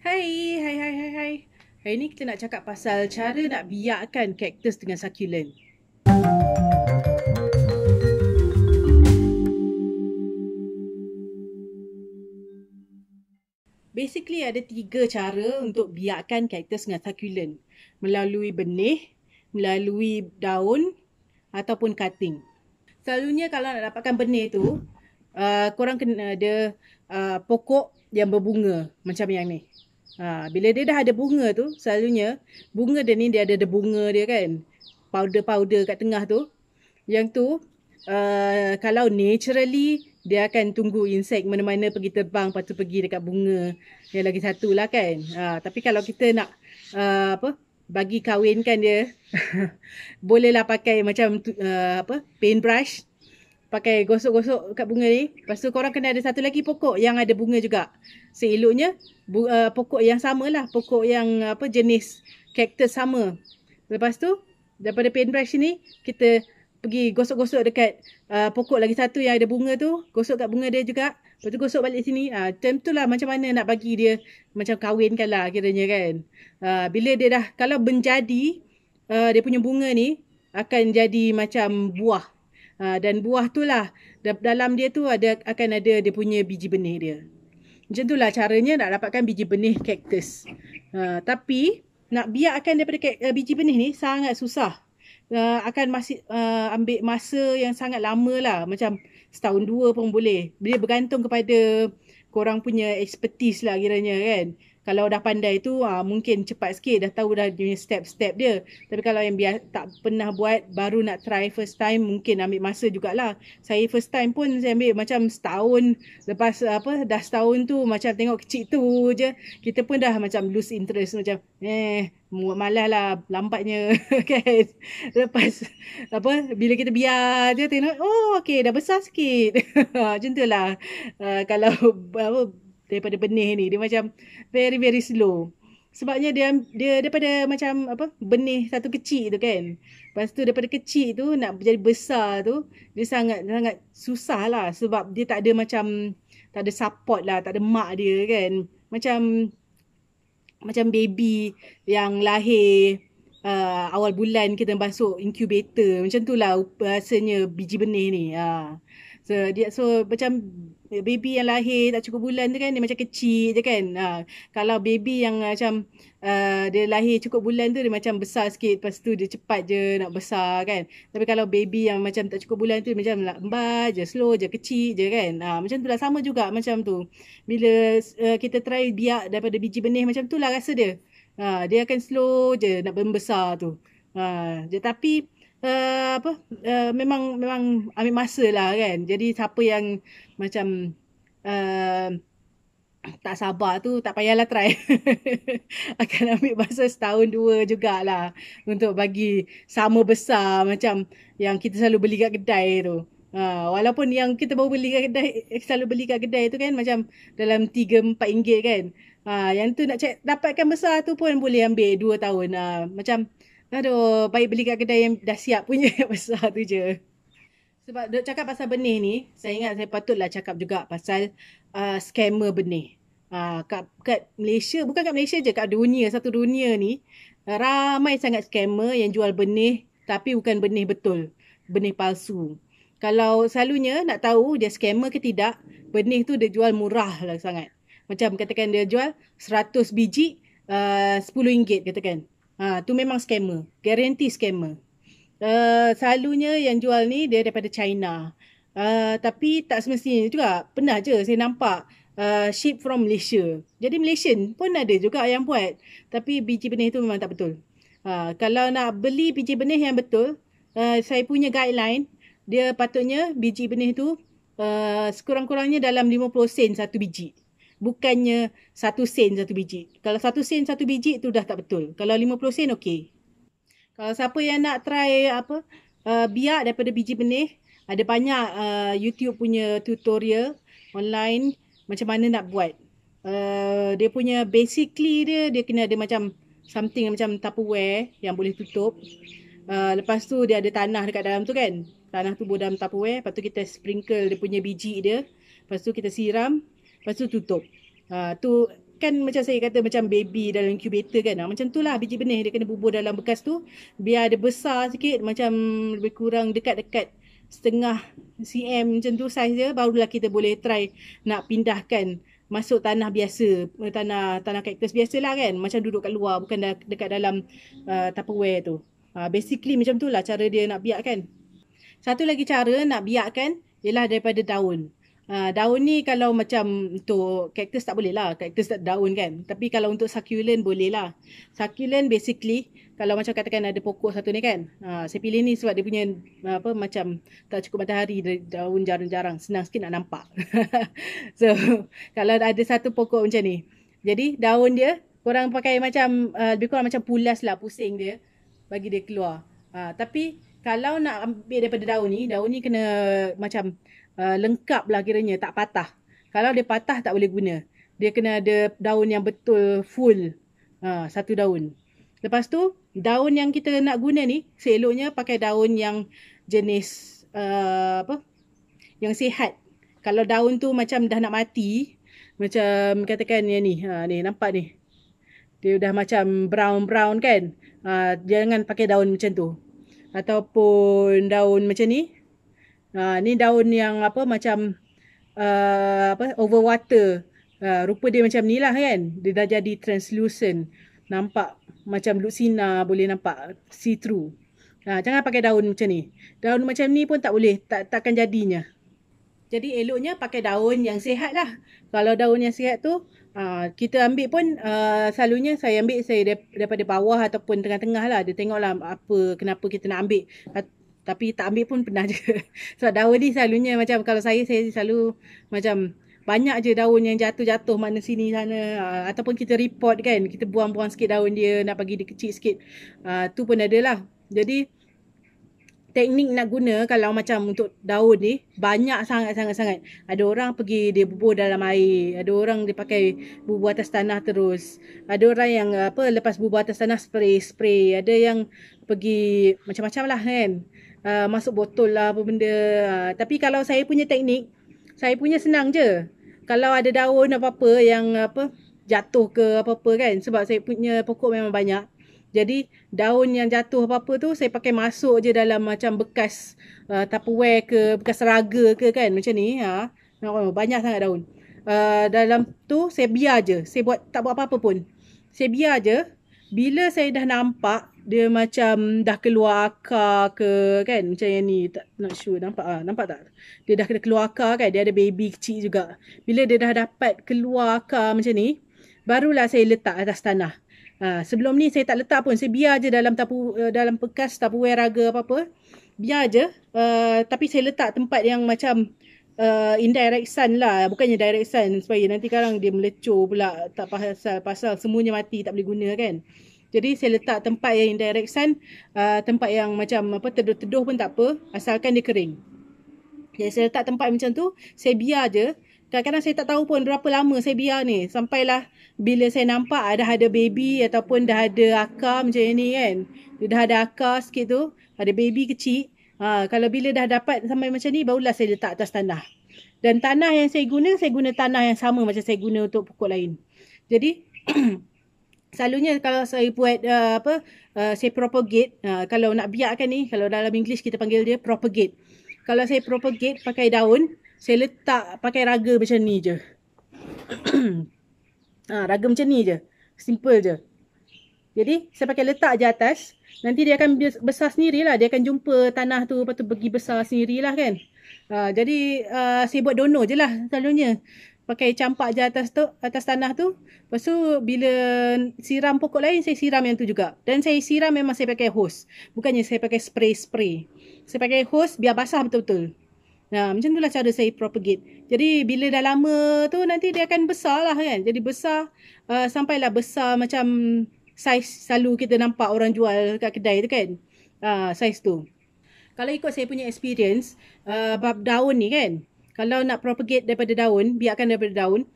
Hai, hai, hai, hai, hai. Hari ni kita nak cakap pasal cara nak biakkan kaktus dengan succulent. Basically ada 3 cara untuk biakkan kaktus dengan succulent. Melalui benih, melalui daun ataupun cutting. Selalunya kalau nak dapatkan benih tu, korang kena ada pokok yang berbunga macam yang ni. Bila dia dah ada bunga tu, selalunya bunga dia ni dia ada bunga dia kan. Powder-powder kat tengah tu. Yang tu kalau naturally dia akan tunggu insek mana-mana pergi terbang lepas tu pergi dekat bunga yang lagi satu lah kan. Tapi kalau kita nak bagi kahwinkan dia bolehlah pakai macam paintbrush, pakai gosok-gosok kat bunga ni. Lepas tu korang kena ada satu lagi pokok yang ada bunga juga. Seeloknya pokok yang sama lah, pokok yang jenis cactus sama. Lepas tu daripada paintbrush ni kita pergi gosok-gosok dekat pokok lagi satu yang ada bunga tu, gosok kat bunga dia juga. Lepas tu gosok balik sini. Macam tu lah macam mana nak bagi dia macam kahwinkan lah kiranya kan. Bila dia dah, kalau menjadi dia punya bunga ni akan jadi macam buah. Dan buah tu lah dalam dia tu akan ada dia punya biji benih dia. Macam tu lah caranya nak dapatkan biji benih kaktus. Tapi nak biakkan daripada biji benih ni sangat susah. Akan masih ambil masa yang sangat lama lah. Macam setahun dua pun boleh. Dia bergantung kepada korang punya expertise lah kiranya kan. Kalau dah pandai tu mungkin cepat sikit, dah tahu dah dia step-step dia. Tapi kalau yang tak pernah buat, baru nak try first time, mungkin ambil masa jugalah. Saya first time pun saya ambil macam setahun. Lepas dah setahun tu macam tengok kecil tu je, kita pun dah macam lose interest, macam malas lah, lambatnya kan. Lepas bila kita biar je tengok, oh okey dah besar sikit. Macam tu lah. Kalau daripada benih ni dia macam very very slow. Sebabnya dia daripada macam benih satu kecil tu kan. Lepas tu daripada kecil tu nak jadi besar tu dia sangat sangat susah lah, sebab dia tak ada macam, tak ada support lah, tak ada mak dia kan. Macam baby yang lahir awal bulan kita masuk incubator, macam tu lah rasanya biji benih ni. So macam baby yang lahir tak cukup bulan tu kan, dia macam kecil je kan. Kalau baby yang macam dia lahir cukup bulan tu dia macam besar sikit, lepas tu dia cepat je nak besar kan. Tapi kalau baby yang macam tak cukup bulan tu dia macam lambat je, slow je, kecil je kan. Macam tu lah, sama juga macam tu. Bila kita try biak daripada biji benih, macam tu lah rasa dia. Dia akan slow je nak membesar tu. Tapi memang ambil masa lah kan. Jadi siapa yang macam tak sabar tu tak payahlah try. Akan ambil masa setahun dua jugalah untuk bagi sama besar macam yang kita selalu beli kat kedai tu. Walaupun yang kita baru beli kat kedai, selalu beli kat kedai tu kan macam dalam 3-4 ringgit kan. Yang tu nak dapatkan besar tu pun boleh ambil 2 tahun. Macam aduh, baik beli kat kedai yang dah siap punya yang besar tu je. Sebab duk cakap pasal benih ni, saya ingat saya patutlah cakap juga pasal scammer benih. Kat Malaysia, bukan kat Malaysia je, kat dunia, satu dunia ni, ramai sangat scammer yang jual benih tapi bukan benih betul, benih palsu. Kalau selalunya nak tahu dia scammer ke tidak, benih tu dia jual murah lah sangat. Macam katakan dia jual 100 biji, 10 ringgit katakan. Tu memang scammer. Guarantee scammer. Selalunya yang jual ni dia daripada China. Tapi tak semestinya juga. Pernah je saya nampak ship from Malaysia. Jadi Malaysian pun ada juga yang buat. Tapi biji benih tu memang tak betul. Kalau nak beli biji benih yang betul, saya punya guideline, dia patutnya biji benih tu sekurang-kurangnya dalam 50 sen satu biji. Bukannya 1 sen satu biji. Kalau 1 sen satu biji tu dah tak betul. Kalau 50 sen okey. Kalau siapa yang nak try biak daripada biji benih, ada banyak YouTube punya tutorial online macam mana nak buat. Dia punya basically dia kena ada macam something macam Tupperware yang boleh tutup. Lepas tu dia ada tanah dekat dalam tu kan. Tanah tu dalam Tupperware, lepas tu kita sprinkle dia punya biji dia. Lepas tu kita siram, lepas tu tutup. Tu kan macam saya kata macam baby dalam incubator kan. Macam tu lah biji benih dia kena bubur dalam bekas tu. Biar dia besar sikit macam lebih kurang dekat-dekat setengah cm macam tu saiz dia. Barulah kita boleh try nak pindahkan masuk tanah biasa. Tanah kaktus biasa lah kan. Macam duduk kat luar bukan dekat dalam Tupperware tu. Basically macam tu lah cara dia nak biakkan. Satu lagi cara nak biakkan ialah daripada daun. Daun ni kalau macam untuk cactus tak boleh lah. Cactus tak ada daun kan. Tapi kalau untuk succulent boleh lah. Succulent basically kalau macam katakan ada pokok satu ni kan. Saya pilih ni sebab dia punya macam tak cukup matahari, daun jarang-jarang. Senang sikit nak nampak. So kalau ada satu pokok macam ni. Jadi daun dia korang pakai macam lebih kurang macam pulas lah, pusing dia bagi dia keluar. Tapi kalau nak ambil daripada daun ni kena macam lengkap lah kiranya, tak patah. Kalau dia patah tak boleh guna. Dia kena ada daun yang betul full. Satu daun. Lepas tu daun yang kita nak guna ni seeloknya pakai daun yang jenis yang sihat. Kalau daun tu macam dah nak mati, macam katakan yang ni, ni nampak ni. Dia dah macam brown kan. Jangan pakai daun macam tu. Ataupun daun macam ni. Ni daun yang macam overwater. Rupa dia macam ni lah kan. Dia dah jadi translucent. Nampak macam duduk sinar, boleh nampak see through. Jangan pakai daun macam ni. Daun macam ni pun tak boleh, takkan jadinya. Jadi eloknya pakai daun yang sihat lah. Kalau daun yang sihat tu kita ambil pun selalunya saya ambil daripada bawah ataupun tengah-tengah lah. Dia tengoklah kenapa kita nak ambil. Tapi tak ambil pun pernah je. Sebab daun ni selalunya macam kalau saya selalu macam banyak je daun yang jatuh-jatuh mana sini sana. Ataupun kita report kan. Kita buang-buang sikit daun dia, nak bagi dia kecil sikit. Tu pun ada lah. Jadi teknik nak guna kalau macam untuk daun ni banyak sangat. Ada orang pergi dia bubur dalam air. Ada orang dia pakai bubur atas tanah terus. Ada orang yang lepas bubur atas tanah spray. Ada yang pergi macam-macam lah kan. Masuk botol lah apa benda. Tapi kalau saya punya teknik, saya punya senang je. Kalau ada daun apa-apa yang jatuh ke apa-apa kan. Sebab saya punya pokok memang banyak. Jadi daun yang jatuh apa-apa tu saya pakai masuk je dalam macam bekas Tupperware ke, bekas raga ke kan. Macam ni. Banyak sangat daun. Dalam tu saya biar je. Saya tak buat apa-apa pun. Saya biar je. Bila saya dah nampak dia macam dah keluar akar ke kan. Macam yang ni. Not sure. Nampak tak? Dia dah keluar akar kan. Dia ada baby kecil juga. Bila dia dah dapat keluar akar macam ni. Barulah saya letak atas tanah. Sebelum ni saya tak letak pun. Saya biar je dalam bekas Tupperware raga apa-apa. Biar je. Tapi saya letak tempat yang macam indirect sun lah. Bukannya direct sun. Supaya nanti kadang dia melecur pula. Tak pasal semuanya mati. Tak boleh guna kan. Jadi saya letak tempat yang indirect sun. Tempat yang macam teduh-teduh pun tak apa. Asalkan dia kering. Jadi saya letak tempat macam tu. Saya biar je. Kadang-kadang saya tak tahu pun berapa lama saya biar ni. Sampailah bila saya nampak dah ada baby ataupun dah ada akar macam ni kan. Dia dah ada akar sikit tu. Ada baby kecil. Kalau bila dah dapat sampai macam ni, barulah saya letak atas tanah. Dan tanah yang saya guna tanah yang sama macam saya guna untuk pokok lain. Jadi, selalunya kalau saya buat saya propagate. Kalau nak biarkan ni, kalau dalam English kita panggil dia propagate. Kalau saya propagate pakai daun, saya letak pakai raga macam ni je. Raga macam ni je. Simple je. Jadi, saya pakai letak je atas. Nanti dia akan besar sendirilah. Dia akan jumpa tanah tu. Lepas tu pergi besar sendirilah kan. Jadi, saya buat donor je lah selalunya. Pakai campak je atas tanah tu. Lepas tu, bila siram pokok lain, saya siram yang tu juga. Dan saya siram memang saya pakai hose. Bukannya saya pakai spray. Saya pakai hose biar basah betul-betul. Macam itulah cara saya propagate. Jadi bila dah lama tu nanti dia akan besar lah kan. Jadi besar sampailah besar macam saiz selalu kita nampak orang jual kat kedai tu kan. Saiz tu. Kalau ikut saya punya experience bab daun ni kan. Kalau nak propagate daripada daun, biarkan daripada daun.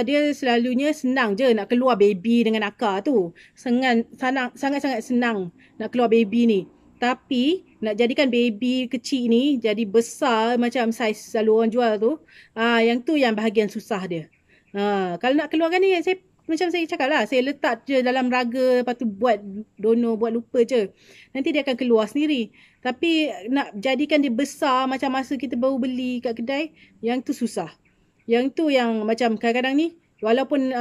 Dia selalunya senang je nak keluar baby dengan akar tu. Sangat-sangat senang nak keluar baby ni. Tapi nak jadikan baby kecil ni jadi besar macam saiz selalu orang jual tu. Yang tu yang bahagian susah dia. Kalau nak keluarkan ni saya macam saya cakap lah, saya letak je dalam raga, lepas tu buat buat lupa je. Nanti dia akan keluar sendiri. Tapi nak jadikan dia besar macam masa kita baru beli kat kedai, yang tu susah. Yang tu yang macam kadang-kadang ni, walaupun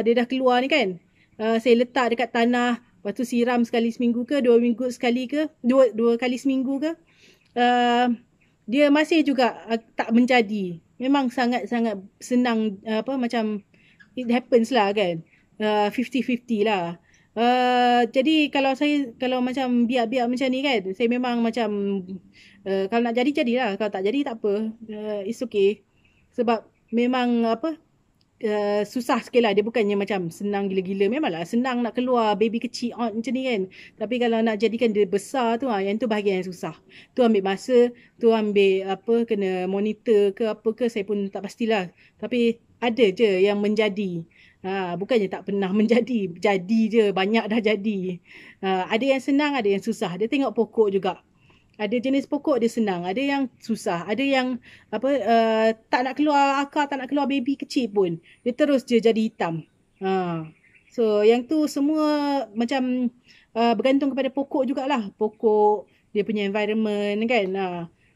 dia dah keluar ni kan, saya letak dekat tanah, lepas tu siram sekali seminggu ke, 2 minggu sekali ke, dua kali seminggu ke, dia masih juga tak menjadi. Memang sangat-sangat senang, macam it happens lah kan. 50-50 lah. Jadi kalau macam biak-biak macam ni kan, saya memang macam kalau nak jadi jadilah, kalau tak jadi tak apa. It's okay. Sebab memang susah sikit lah. Dia bukannya macam senang gila-gila. Memanglah senang nak keluar baby kecil macam ni kan. Tapi kalau nak jadikan dia besar tu, yang tu bahagian yang susah. Tu ambil masa, tu ambil kena monitor ke apa ke, saya pun tak pastilah. Tapi ada je yang menjadi. Bukannya tak pernah menjadi. Jadi je, banyak dah jadi. Ada yang senang, ada yang susah. Dia tengok pokok juga. Ada jenis pokok dia senang, ada yang susah, ada yang tak nak keluar akar, tak nak keluar baby kecil pun, dia terus je jadi hitam. So yang tu semua macam bergantung kepada pokok jugalah. Pokok, dia punya environment kan.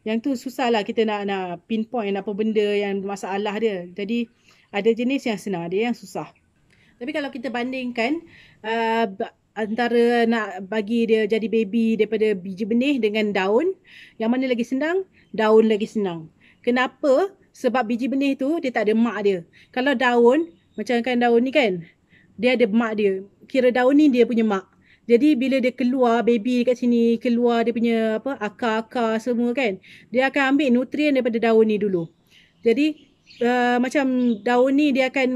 Yang tu susah lah kita nak pinpoint apa benda yang masalah dia. Jadi ada jenis yang senang, ada yang susah. Tapi kalau kita bandingkan antara nak bagi dia jadi baby daripada biji benih dengan daun, yang mana lagi senang? Daun lagi senang. Kenapa? Sebab biji benih tu dia tak ada mak dia. Kalau daun, macam kan daun ni kan, dia ada mak dia. Kira daun ni dia punya mak. Jadi bila dia keluar baby kat sini, keluar dia punya akar-akar semua kan, dia akan ambil nutrien daripada daun ni dulu. Jadi macam daun ni dia akan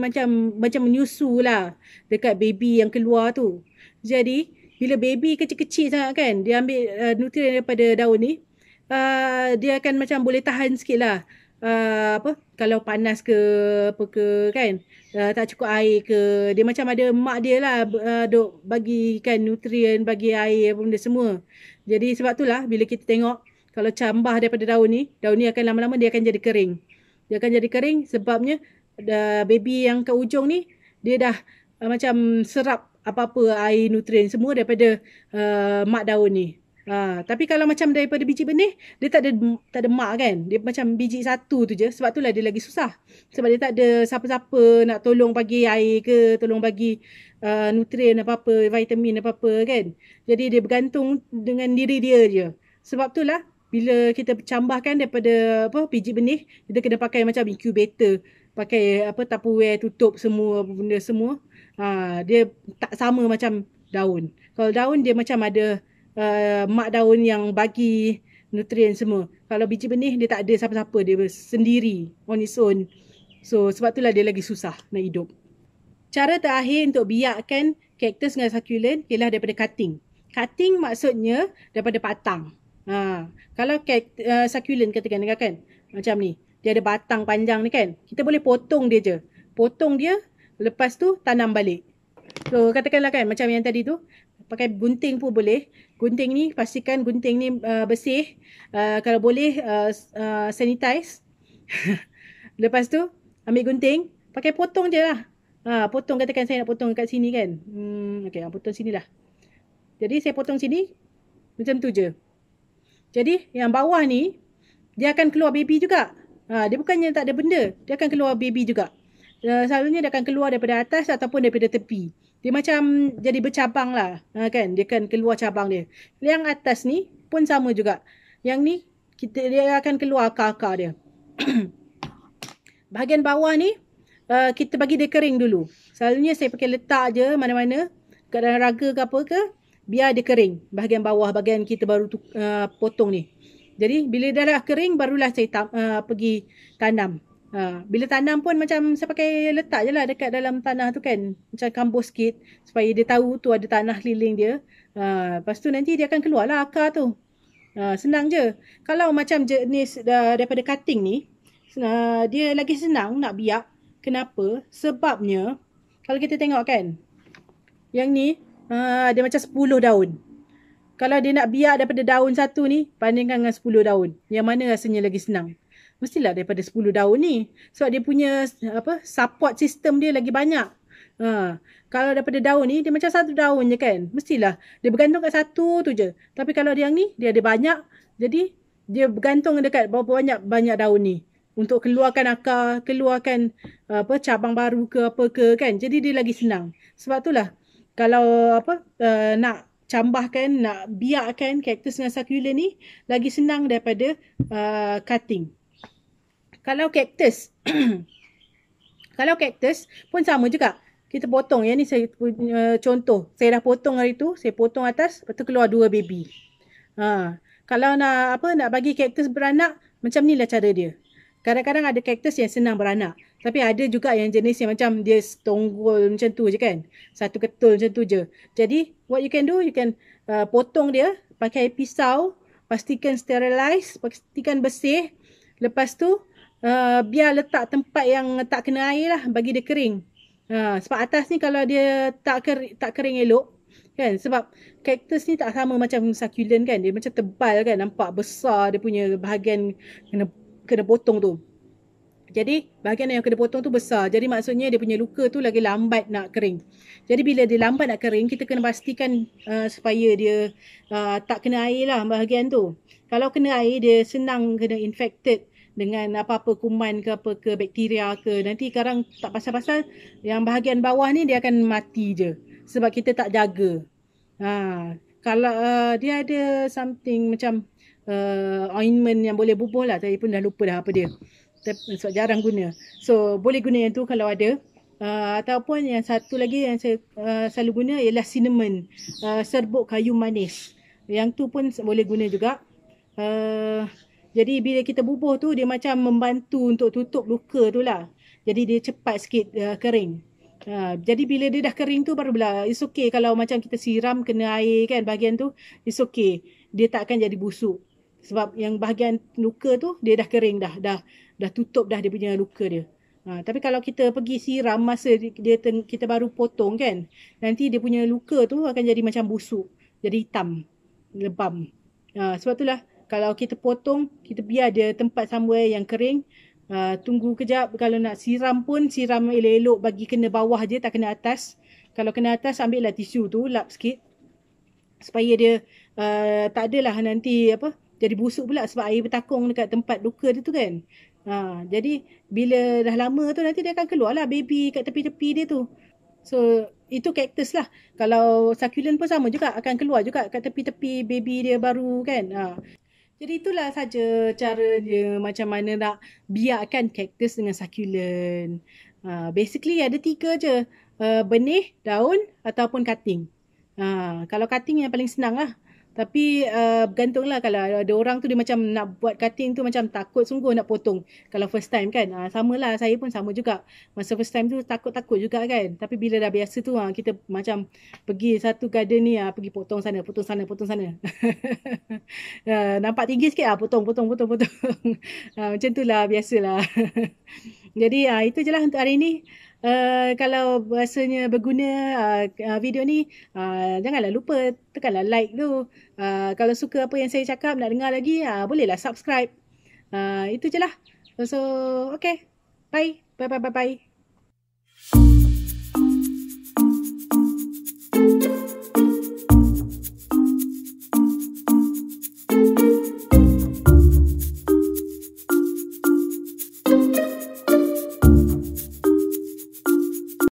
macam menyusu lah dekat baby yang keluar tu. Jadi bila baby kecil-kecil sangat kan, dia ambil nutrien daripada daun ni, dia akan macam boleh tahan sikit lah. Kalau panas ke apa ke kan, tak cukup air ke, dia macam ada mak dia lah, duk bagikan nutrien, bagi air apa benda semua. Jadi sebab tu lah bila kita tengok, kalau cambah daripada daun ni akan lama-lama dia akan jadi kering. Dia akan jadi kering sebabnya baby yang kat ujung ni, dia dah macam serap apa-apa air nutrien semua daripada mak daun ni. Tapi kalau macam daripada biji benih, dia tak ada mak kan. Dia macam biji satu tu je. Sebab itulah dia lagi susah. Sebab dia tak ada siapa-siapa nak tolong bagi air ke, tolong bagi nutrien apa-apa, vitamin apa-apa kan. Jadi dia bergantung dengan diri dia je. Sebab itulah bila kita cambahkan daripada biji benih, kita kena pakai macam incubator. Pakai Tupperware tutup semua benda semua. Dia tak sama macam daun. Kalau daun dia macam ada mak daun yang bagi nutrien semua. Kalau biji benih dia tak ada siapa-siapa, dia sendiri on its own. So sebab itulah dia lagi susah nak hidup. Cara terakhir untuk biakkan cactus dengan succulent ialah daripada cutting. Cutting maksudnya daripada patang. Kalau succulent katakan macam ni, dia ada batang panjang ni kan, kita boleh potong dia je. Potong dia, lepas tu tanam balik. So katakanlah kan macam yang tadi tu, pakai gunting pun boleh. Gunting ni, pastikan gunting ni bersih. Kalau boleh sanitize. Lepas tu ambil gunting, pakai potong je lah. Potong, katakan saya nak potong kat sini kan. Okay, potong sini lah. Jadi saya potong sini, macam tu je. Jadi yang bawah ni, dia akan keluar baby juga. Dia bukannya tak ada benda, dia akan keluar baby juga. Selalunya dia akan keluar daripada atas ataupun daripada tepi. Dia macam jadi bercabang lah. Kan? Dia akan keluar cabang dia. Yang atas ni pun sama juga. Yang ni, dia akan keluar akar-akar dia. Bahagian bawah ni, kita bagi dia kering dulu. Selalunya saya pakai letak je mana-mana. Kat dalam raga ke apa ke, biar dia kering. Bahagian bawah, bahagian kita baru potong ni. Jadi bila dah kering, barulah saya pergi tanam. Bila tanam pun macam saya pakai letak je lah dekat dalam tanah tu kan. Macam kambus sikit. Supaya dia tahu tu ada tanah keliling dia. Lepas tu nanti dia akan keluar lah akar tu. Senang je. Kalau macam jenis daripada cutting ni, dia lagi senang nak biak. Kenapa? Sebabnya, kalau kita tengok kan, yang ni, dia macam 10 daun. Kalau dia nak biak daripada daun satu ni, bandingkan dengan 10 daun. Yang mana rasanya lagi senang? Mestilah daripada 10 daun ni. Sebab dia punya support system dia lagi banyak. Kalau daripada daun ni, dia macam satu daun je kan. Mestilah dia bergantung kat satu tu je. Tapi kalau dia yang ni, dia ada banyak. Jadi dia bergantung dekat berapa banyak daun ni. Untuk keluarkan akar, keluarkan cabang baru ke apa ke kan. Jadi dia lagi senang. Sebab itulah kalau nak cambahkan, nak biakkan kaktus dengan succulent ni lagi senang daripada cutting. Kalau kaktus kalau kaktus pun sama juga. Kita potong. Yang ni saya punya contoh. Saya dah potong hari tu. Saya potong atas. Lepas tu keluar 2 baby. Kalau nak bagi kaktus beranak, macam ni lah cara dia. Kadang-kadang ada kaktus yang senang beranak. Tapi ada juga yang jenis yang macam dia setonggol macam tu je kan. Satu ketul macam tu je. Jadi, what you can do, you can potong dia pakai pisau. Pastikan sterilize. Pastikan bersih. Lepas tu, biar letak tempat yang tak kena air lah. Bagi dia kering. Sebab atas ni kalau dia tak kering elok. Kan? Sebab kaktus ni tak sama macam succulent kan. Dia macam tebal kan. Nampak besar dia punya bahagian kena potong tu. Jadi bahagian yang kena potong tu besar. Jadi maksudnya dia punya luka tu lagi lambat nak kering. Jadi bila dia lambat nak kering, kita kena pastikan supaya dia tak kena air lah bahagian tu. Kalau kena air, dia senang kena infected dengan apa-apa kuman ke apa ke bakteria ke. Nanti sekarang tak pasal-pasal yang bahagian bawah ni dia akan mati je. Sebab kita tak jaga. Kalau dia ada something macam ointment yang boleh bubuh lah. Saya pun dah lupa dah apa dia. Sebab jarang guna. So boleh guna yang tu kalau ada. Ataupun yang satu lagi yang saya selalu guna ialah cinnamon. Serbuk kayu manis. Yang tu pun boleh guna juga. Jadi bila kita bubuh tu, dia macam membantu untuk tutup luka tu lah. Jadi dia cepat sikit kering. Jadi bila dia dah kering tu barulah it's okay kalau macam kita siram kena air kan bahagian tu. It's okay. Dia tak akan jadi busuk. Sebab yang bahagian luka tu dia dah kering dah. Dah tutup dah dia punya luka dia. Tapi kalau kita pergi siram masa kita baru potong kan. Nanti dia punya luka tu akan jadi macam busuk. Jadi hitam. Lebam. Sebab itulah. Kalau kita potong, kita biar dia tempat somewhere yang kering. Tunggu kejap. Kalau nak siram pun, siram elok-elok bagi kena bawah je, tak kena atas. Kalau kena atas, ambil lah tisu tu, lap sikit. Supaya dia tak adalah nanti jadi busuk pula sebab air bertakung dekat tempat luka dia tu kan. Jadi, bila dah lama tu, nanti dia akan keluar lah baby kat tepi-tepi dia tu. So, itu kaktus lah. Kalau succulent pun sama juga. Akan keluar juga kat tepi-tepi baby dia baru kan. Jadi itulah saja cara dia macam mana nak biakkan kaktus dengan succulent. Basically ada 3 je. Benih, daun ataupun cutting. Kalau cutting yang paling senang lah. Tapi bergantunglah kalau ada orang tu dia macam nak buat cutting tu macam takut sungguh nak potong. Kalau first time kan. Samalah saya pun sama juga. Masa first time tu takut-takut juga kan. Tapi bila dah biasa tu kita macam pergi satu garden ni pergi potong sana, potong sana, potong sana. Nampak tinggi sikit potong. Macam tu lah biasalah. Jadi itu je lah untuk hari ni. Kalau rasanya berguna video ni, janganlah lupa tekanlah like tu. Kalau suka apa yang saya cakap, nak dengar lagi, bolehlah subscribe. Itu je lah. So, okay. Bye. Bye.